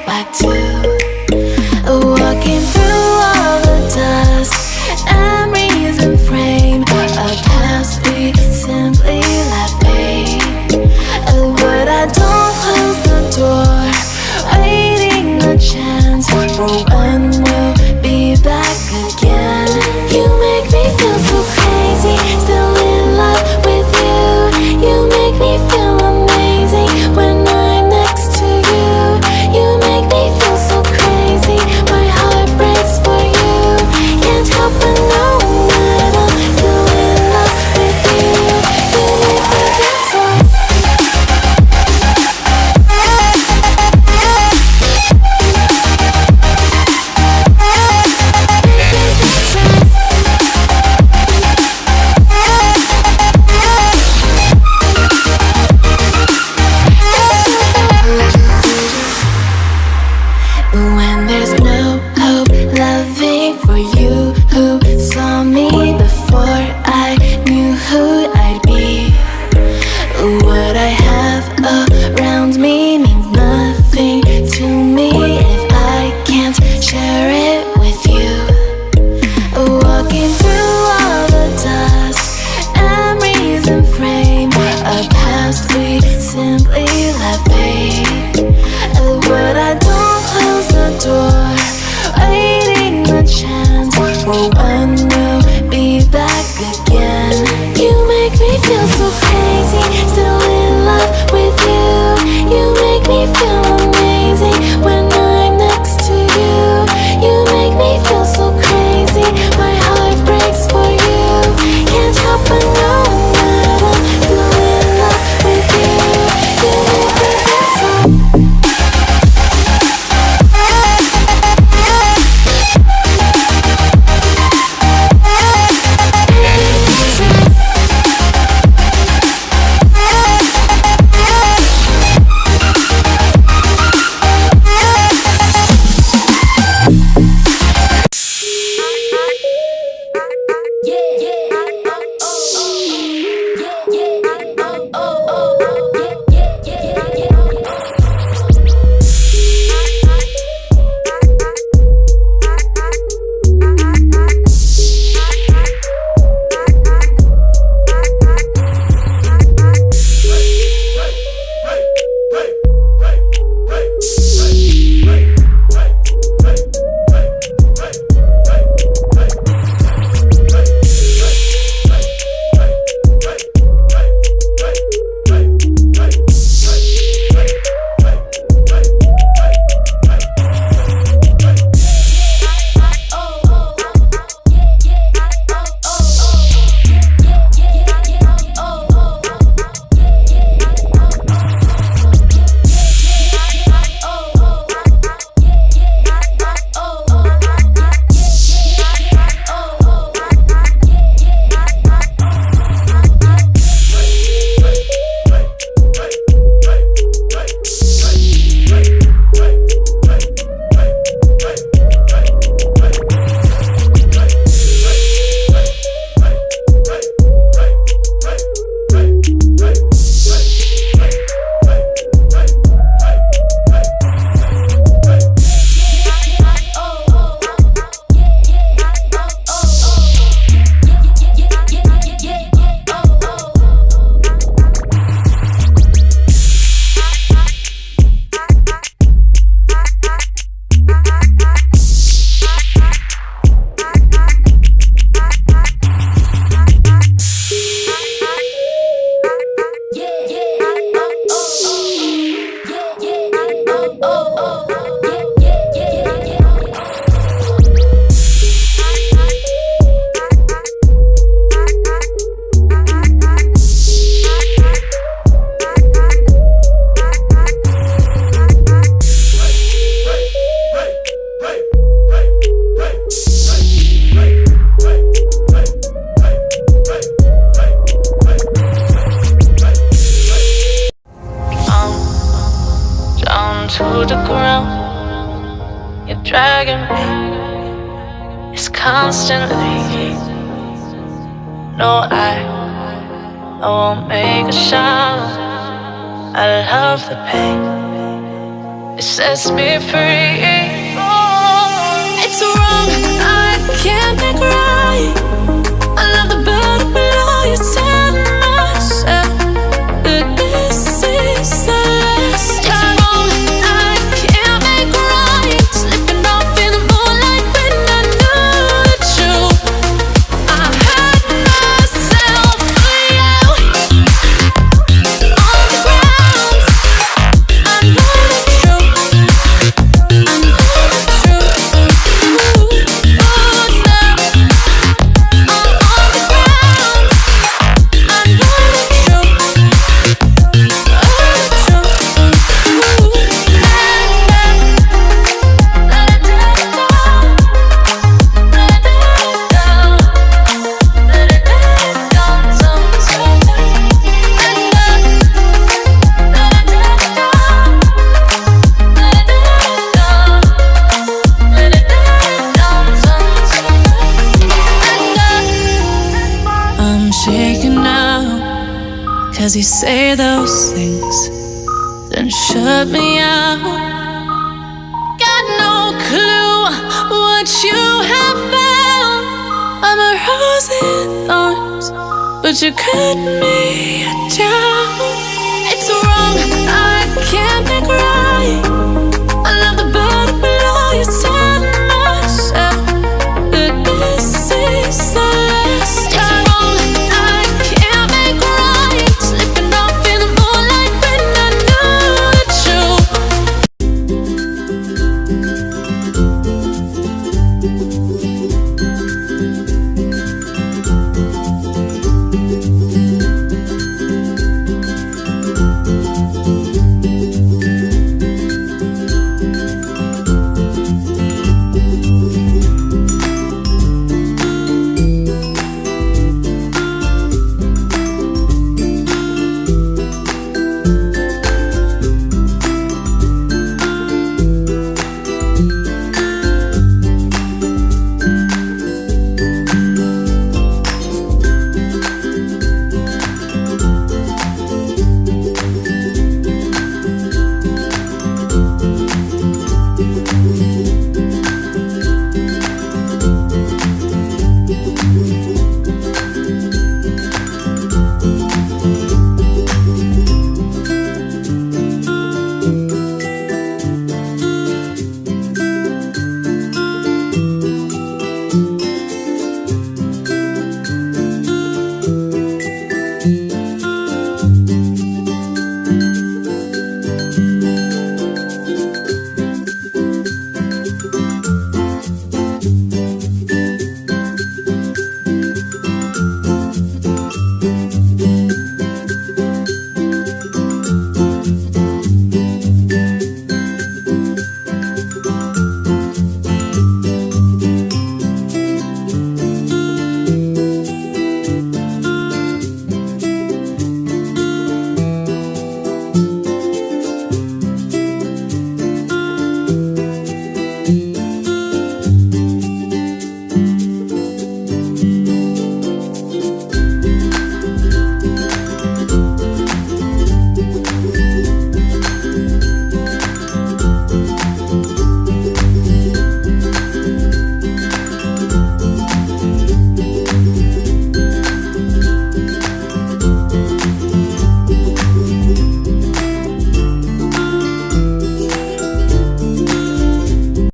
back to walking through all the dust, memories and frame, a past we simply let fade. But I don't close the door, waiting a chance for when we'll be back again. You make me feel so crazy, still in love with you. You make me feel amazing when I'm next to you. You make me feel so crazy, my heart breaks for you. Can't help but know that I'm still in love with you. You make me feel so. When there's no hope, loving for you who saw me before I knew who I'd be. What I have around me means nothing to me if I can't share it with you. Walking through all the dust, memories and frame, a past we simply let fade. But I don't close the door, waiting a chance for when we'll be back again. You make me feel so crazy, still in love with you. You make me feel amazing when I'm next to you. You make me feel so crazy, my heart breaks for you. Can't help but know that I'm still in love with you. You make me feel so. To the ground, you're dragging me. It's constantly. No, I won't make a sound. I love the pain. it sets me free. It's wrong, I can't make right. I love the better below. You tell myself that this is the last time. It's wrong, I can't make right. Slipping off in the moonlight when I knew the truth. I hurt myself for you. On the ground, I know the truth. I know the truth. I'm shaking now, 'cause you say those things, then shut me out. Got no clue what you have found. I'm a rose in thorns, but you cut me down. It's wrong, I can't make right.